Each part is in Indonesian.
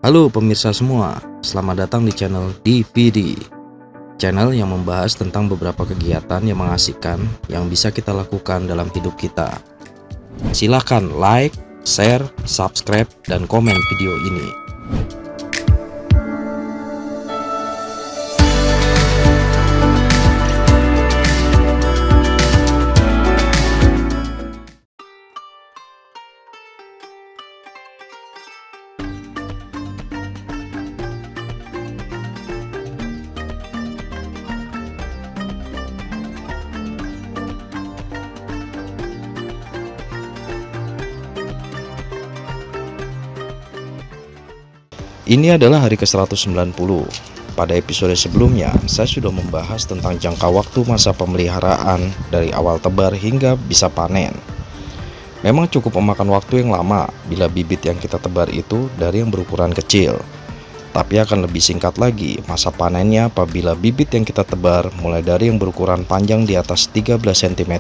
Halo pemirsa semua, selamat datang di channel DVD. Channel yang membahas tentang beberapa kegiatan yang mengasihkan yang bisa kita lakukan dalam hidup kita. Silahkan like, share, subscribe, dan komen video ini. Ini adalah hari ke-190. Pada episode sebelumnya, saya sudah membahas tentang jangka waktu masa pemeliharaan dari awal tebar hingga bisa panen. Memang cukup memakan waktu yang lama bila bibit yang kita tebar itu dari yang berukuran kecil. Tapi akan lebih singkat lagi masa panennya apabila bibit yang kita tebar mulai dari yang berukuran panjang di atas 13 cm.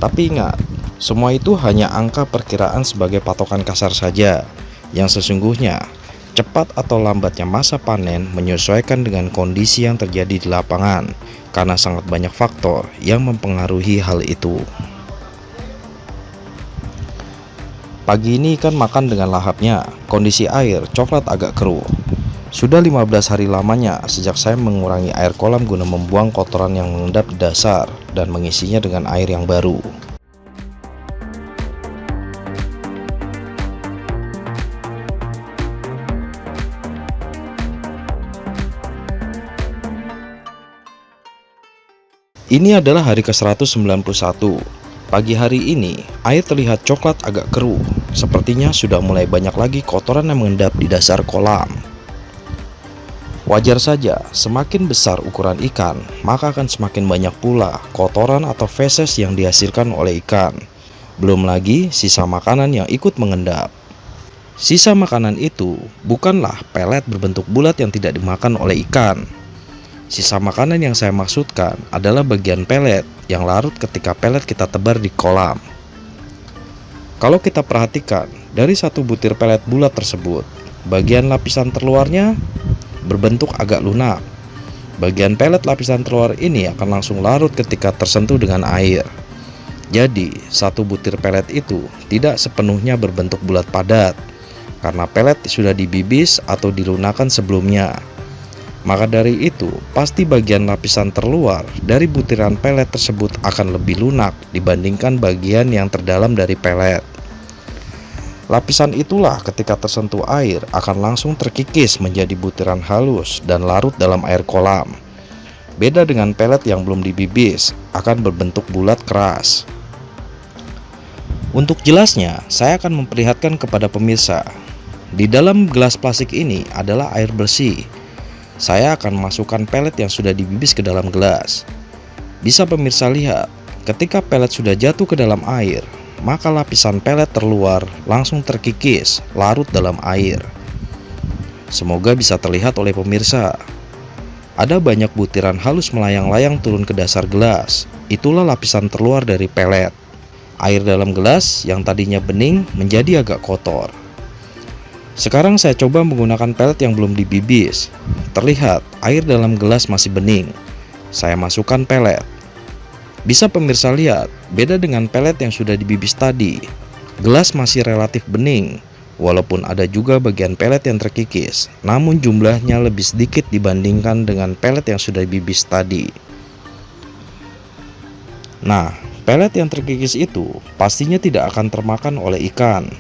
Tapi ingat, semua itu hanya angka perkiraan sebagai patokan kasar saja. Yang sesungguhnya cepat atau lambatnya masa panen menyesuaikan dengan kondisi yang terjadi di lapangan, karena sangat banyak faktor yang mempengaruhi hal itu. Pagi ini ikan makan dengan lahapnya, kondisi air coklat agak keruh. Sudah 15 hari lamanya sejak saya mengurangi air kolam guna membuang kotoran yang mengendap di dasar dan mengisinya dengan air yang baru. Ini adalah hari ke-191. Pagi hari ini, air terlihat coklat agak keruh. Sepertinya sudah mulai banyak lagi kotoran yang mengendap di dasar kolam. Wajar saja, semakin besar ukuran ikan, maka akan semakin banyak pula kotoran atau feses yang dihasilkan oleh ikan. Belum lagi sisa makanan yang ikut mengendap. Sisa makanan itu bukanlah pelet berbentuk bulat yang tidak dimakan oleh ikan. Sisa makanan yang saya maksudkan adalah bagian pelet yang larut ketika pelet kita tebar di kolam. Kalau kita perhatikan, dari satu butir pelet bulat tersebut, bagian lapisan terluarnya berbentuk agak lunak. Bagian pelet lapisan terluar ini akan langsung larut ketika tersentuh dengan air. Jadi, satu butir pelet itu tidak sepenuhnya berbentuk bulat padat, karena pelet sudah dibibis atau dilunakkan sebelumnya. Maka dari itu, pasti bagian lapisan terluar dari butiran pelet tersebut akan lebih lunak dibandingkan bagian yang terdalam dari pelet. Lapisan itulah ketika tersentuh air akan langsung terkikis menjadi butiran halus dan larut dalam air kolam. Beda dengan pelet yang belum dibibis, akan berbentuk bulat keras. Untuk jelasnya, saya akan memperlihatkan kepada pemirsa. Di dalam gelas plastik ini adalah air bersih. Saya akan masukkan pelet yang sudah dibibis ke dalam gelas. Bisa pemirsa lihat, ketika pelet sudah jatuh ke dalam air, maka lapisan pelet terluar langsung terkikis, larut dalam air. Semoga bisa terlihat oleh pemirsa. Ada banyak butiran halus melayang-layang turun ke dasar gelas. Itulah lapisan terluar dari pelet. Air dalam gelas yang tadinya bening menjadi agak kotor. Sekarang saya coba menggunakan pelet yang belum dibibis. Terlihat air dalam gelas masih bening. Saya masukkan pelet. Bisa pemirsa lihat, beda dengan pelet yang sudah dibibis tadi. Gelas masih relatif bening, walaupun ada juga bagian pelet yang terkikis, namun jumlahnya lebih sedikit dibandingkan dengan pelet yang sudah dibibis tadi. Nah, pelet yang terkikis itu pastinya tidak akan termakan oleh ikan,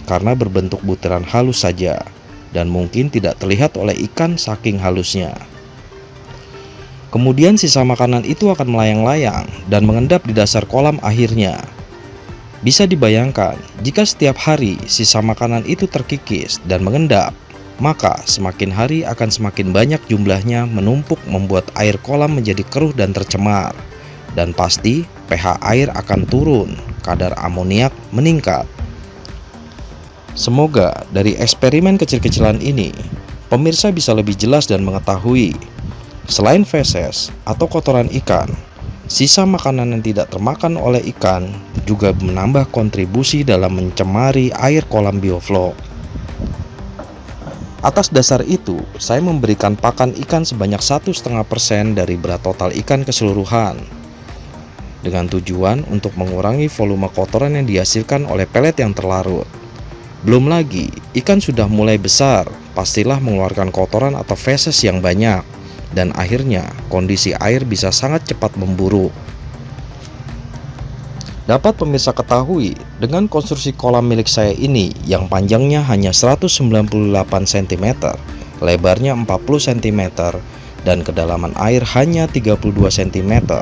karena berbentuk butiran halus saja dan mungkin tidak terlihat oleh ikan saking halusnya. Kemudian sisa makanan itu akan melayang-layang dan mengendap di dasar kolam akhirnya. Bisa dibayangkan, jika setiap hari sisa makanan itu terkikis dan mengendap, maka semakin hari akan semakin banyak jumlahnya menumpuk membuat air kolam menjadi keruh dan tercemar. Dan pasti pH air akan turun, kadar amoniak meningkat. Semoga dari eksperimen kecil-kecilan ini, pemirsa bisa lebih jelas dan mengetahui, selain feses atau kotoran ikan, sisa makanan yang tidak termakan oleh ikan juga menambah kontribusi dalam mencemari air kolam bioflok. Atas dasar itu, saya memberikan pakan ikan sebanyak 1,5% dari berat total ikan keseluruhan, dengan tujuan untuk mengurangi volume kotoran yang dihasilkan oleh pelet yang terlarut. Belum lagi, ikan sudah mulai besar, pastilah mengeluarkan kotoran atau feses yang banyak, dan akhirnya kondisi air bisa sangat cepat memburuk. Dapat pemirsa ketahui, dengan konstruksi kolam milik saya ini yang panjangnya hanya 198 cm, lebarnya 40 cm, dan kedalaman air hanya 32 cm,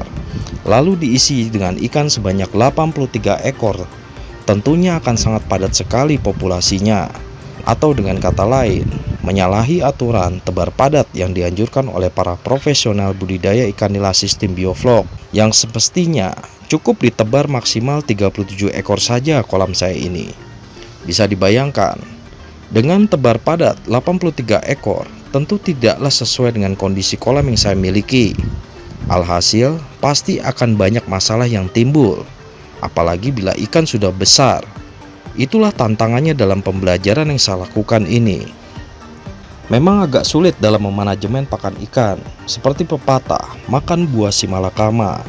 lalu diisi dengan ikan sebanyak 83 ekor, tentunya akan sangat padat sekali populasinya, atau dengan kata lain, menyalahi aturan tebar padat yang dianjurkan oleh para profesional budidaya ikan nila sistem bioflok, yang semestinya cukup ditebar maksimal 37 ekor saja kolam saya ini. Bisa dibayangkan, dengan tebar padat 83 ekor, tentu tidaklah sesuai dengan kondisi kolam yang saya miliki. Alhasil, pasti akan banyak masalah yang timbul, apalagi bila ikan sudah besar. Itulah tantangannya dalam pembelajaran yang saya lakukan ini. Memang agak sulit dalam memanajemen pakan ikan, seperti pepatah, makan buah si malakama.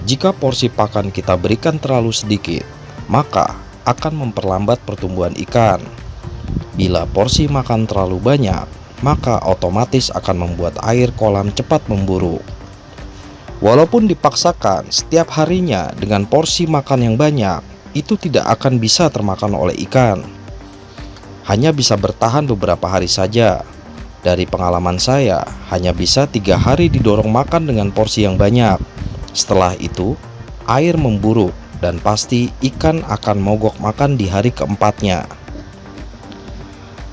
Jika porsi pakan kita berikan terlalu sedikit, maka akan memperlambat pertumbuhan ikan. Bila porsi makan terlalu banyak, maka otomatis akan membuat air kolam cepat memburuk. Walaupun dipaksakan setiap harinya dengan porsi makan yang banyak, itu tidak akan bisa termakan oleh ikan. Hanya bisa bertahan beberapa hari saja. Dari pengalaman saya, hanya bisa 3 hari didorong makan dengan porsi yang banyak. Setelah itu, air memburuk dan pasti ikan akan mogok makan di hari keempatnya.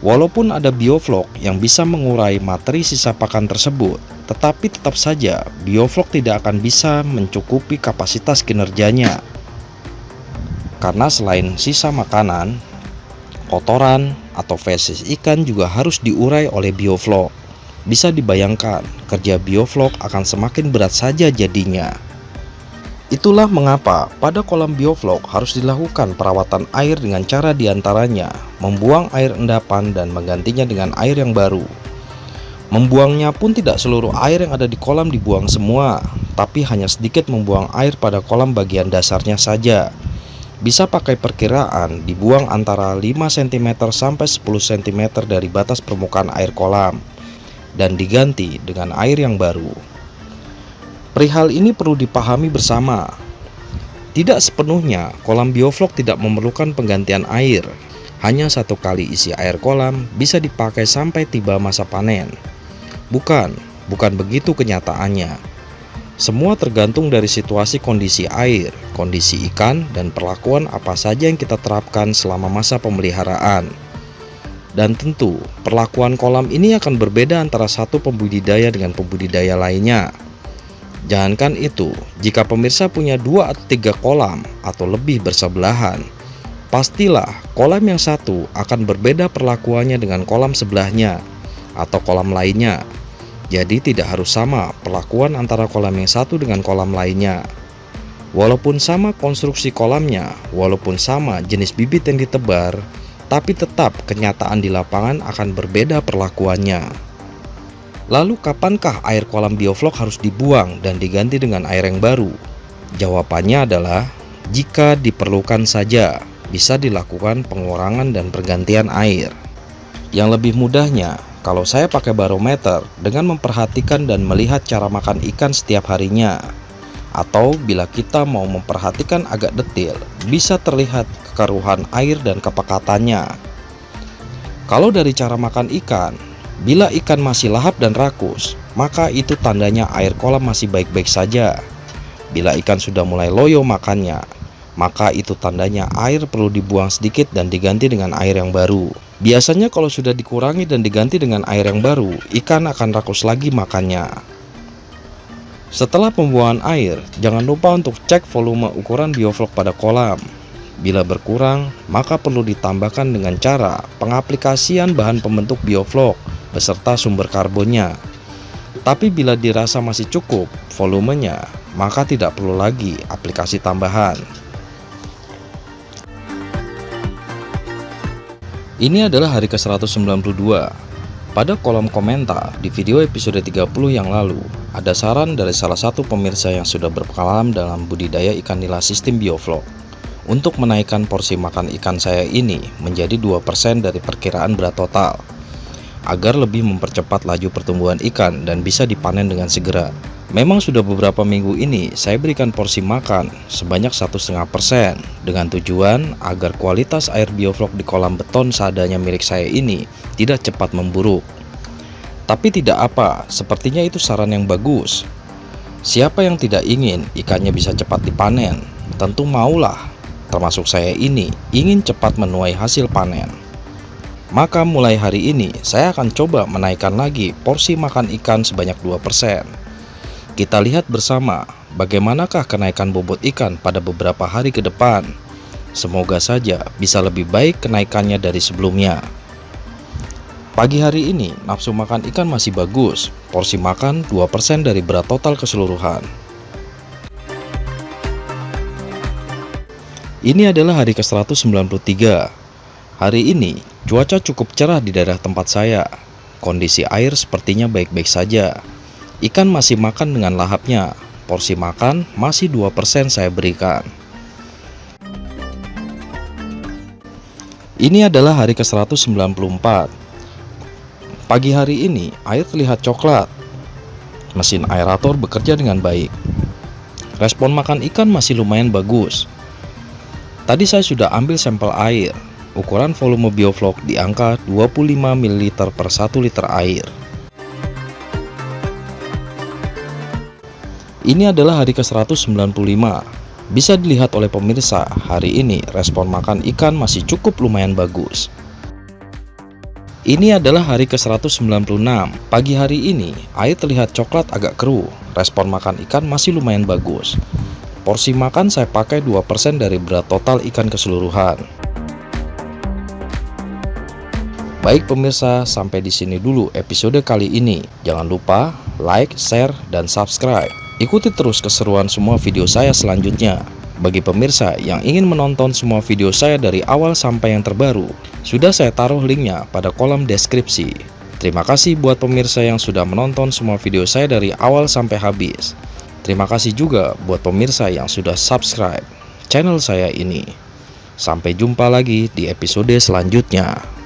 Walaupun ada bioflok yang bisa mengurai materi sisa pakan tersebut, tetapi tetap saja bioflok tidak akan bisa mencukupi kapasitas kinerjanya. Karena selain sisa makanan, kotoran atau feses ikan juga harus diurai oleh bioflok. Bisa dibayangkan, kerja bioflok akan semakin berat saja jadinya. Itulah mengapa pada kolam bioflok harus dilakukan perawatan air dengan cara diantaranya membuang air endapan dan menggantinya dengan air yang baru. Membuangnya pun tidak seluruh air yang ada di kolam dibuang semua, tapi hanya sedikit membuang air pada kolam bagian dasarnya saja. Bisa pakai perkiraan dibuang antara 5 cm sampai 10 cm dari batas permukaan air kolam, dan diganti dengan air yang baru. Perihal ini perlu dipahami bersama. Tidak sepenuhnya kolam bioflok tidak memerlukan penggantian air. Hanya 1 kali isi air kolam bisa dipakai sampai tiba masa panen. Bukan begitu kenyataannya. Semua tergantung dari situasi kondisi air, kondisi ikan, dan perlakuan apa saja yang kita terapkan selama masa pemeliharaan. Dan tentu, perlakuan kolam ini akan berbeda antara satu pembudidaya dengan pembudidaya lainnya. Jangankan itu, jika pemirsa punya 2 atau 3 kolam atau lebih bersebelahan, pastilah kolam yang satu akan berbeda perlakuannya dengan kolam sebelahnya atau kolam lainnya. Jadi tidak harus sama perlakuan antara kolam yang satu dengan kolam lainnya. Walaupun sama konstruksi kolamnya, walaupun sama jenis bibit yang ditebar, tapi tetap kenyataan di lapangan akan berbeda perlakuannya. Lalu kapankah air kolam bioflok harus dibuang dan diganti dengan air yang baru? Jawabannya adalah jika diperlukan saja, bisa dilakukan pengurangan dan pergantian air. Yang lebih mudahnya, kalau saya pakai barometer dengan memperhatikan dan melihat cara makan ikan setiap harinya. Atau bila kita mau memperhatikan agak detail, bisa terlihat kekeruhan air dan kepekatannya. Kalau dari cara makan ikan, bila ikan masih lahap dan rakus, maka itu tandanya air kolam masih baik-baik saja. Bila ikan sudah mulai loyo makannya, maka itu tandanya air perlu dibuang sedikit dan diganti dengan air yang baru. Biasanya kalau sudah dikurangi dan diganti dengan air yang baru, ikan akan rakus lagi makannya. Setelah pembuangan air, jangan lupa untuk cek volume ukuran bioflok pada kolam. Bila berkurang, maka perlu ditambahkan dengan cara pengaplikasian bahan pembentuk bioflok beserta sumber karbonnya. Tapi bila dirasa masih cukup volumenya, maka tidak perlu lagi aplikasi tambahan. Ini adalah hari ke-192. Pada kolom komentar di video episode 30 yang lalu, ada saran dari salah satu pemirsa yang sudah berpengalaman dalam budidaya ikan nila sistem bioflok untuk menaikkan porsi makan ikan saya ini menjadi 2% dari perkiraan berat total, agar lebih mempercepat laju pertumbuhan ikan dan bisa dipanen dengan segera. Memang sudah beberapa minggu ini saya berikan porsi makan sebanyak 1,5% dengan tujuan agar kualitas air bioflok di kolam beton seadanya milik saya ini tidak cepat memburuk. Tapi tidak apa, sepertinya itu saran yang bagus. Siapa yang tidak ingin ikannya bisa cepat dipanen? Tentu maulah, termasuk saya ini ingin cepat menuai hasil panen. Maka mulai hari ini saya akan coba menaikkan lagi porsi makan ikan sebanyak 2%. Kita lihat bersama bagaimanakah kenaikan bobot ikan pada beberapa hari ke depan. Semoga saja bisa lebih baik kenaikannya dari sebelumnya. Pagi hari ini nafsu makan ikan masih bagus, porsi makan 2% dari berat total keseluruhan. Ini adalah hari ke-193. Hari ini cuaca cukup cerah di daerah tempat saya. Kondisi air sepertinya baik-baik saja. Ikan masih makan dengan lahapnya. Porsi makan masih 2% saya berikan. Ini adalah hari ke-194. Pagi hari ini air terlihat coklat. Mesin aerator bekerja dengan baik. Respon makan ikan masih lumayan bagus. Tadi saya sudah ambil sampel air. Ukuran volume bioflok di angka 25 ml per 1 liter air. Ini adalah hari ke-195. Bisa dilihat oleh pemirsa, hari ini respon makan ikan masih cukup lumayan bagus. Ini adalah hari ke-196. Pagi hari ini, air terlihat coklat agak keruh. Respon makan ikan masih lumayan bagus. Porsi makan saya pakai 2% dari berat total ikan keseluruhan. Baik pemirsa, sampai di sini dulu episode kali ini. Jangan lupa like, share, dan subscribe. Ikuti terus keseruan semua video saya selanjutnya. Bagi pemirsa yang ingin menonton semua video saya dari awal sampai yang terbaru, sudah saya taruh linknya pada kolom deskripsi. Terima kasih buat pemirsa yang sudah menonton semua video saya dari awal sampai habis. Terima kasih juga buat pemirsa yang sudah subscribe channel saya ini. Sampai jumpa lagi di episode selanjutnya.